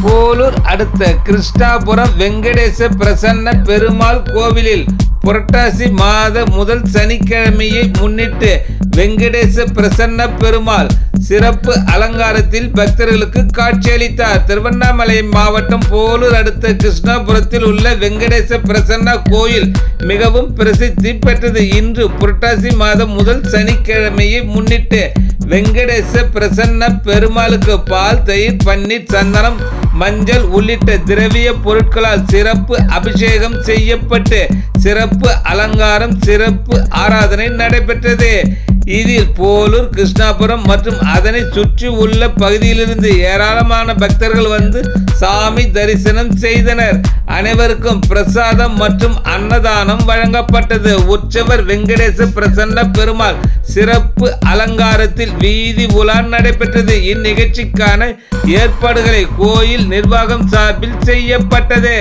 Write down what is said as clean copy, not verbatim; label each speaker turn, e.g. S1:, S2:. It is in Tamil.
S1: போலூர் அடுத்த கிருஷ்ணாபுரம் வெங்கடேச பிரசன்ன பெருமாள் கோவிலில் புரட்டாசி மாத முதல் சனிக்கிழமையை முன்னிட்டு வெங்கடேச பிரசன்ன பெருமாள் சிறப்பு அலங்காரத்தில் பக்தர்களுக்கு காட்சியளித்தார். திருவண்ணாமலை மாவட்டம் போலூர் அடுத்த கிருஷ்ணாபுரத்தில் உள்ள வெங்கடேச பிரசன்ன கோயில் மிகவும் பிரசித்தி பெற்றது. இன்று புரட்டாசி மாதம் முதல் சனிக்கிழமையை முன்னிட்டு வெங்கடேச பிரசன்ன பெருமாளுக்கு பால், தயிர், பன்னீர், சந்தனம், மஞ்சள் உள்ளிட்ட திரவிய பொருட்களால் சிறப்பு அபிஷேகம் செய்யப்பட்டு சிறப்பு அலங்காரம், சிறப்பு ஆராதனை நடைபெற்றது. இதில் போலூர், கிருஷ்ணாபுரம் மற்றும் அதனை சுற்றி உள்ள பகுதியிலிருந்து ஏராளமான பக்தர்கள் வந்து சாமி தரிசனம் செய்தனர். அனைவருக்கும் பிரசாதம் மற்றும் அன்னதானம் வழங்கப்பட்டது. உற்சவர் வெங்கடேச பிரசன்ன பெருமாள் சிறப்பு அலங்காரத்தில் வீதி உலா நடைபெற்றது. இந்நிகழ்ச்சிக்கான ஏற்பாடுகளை கோயில் நிர்வாகம் சார்பில் செய்யப்பட்டது.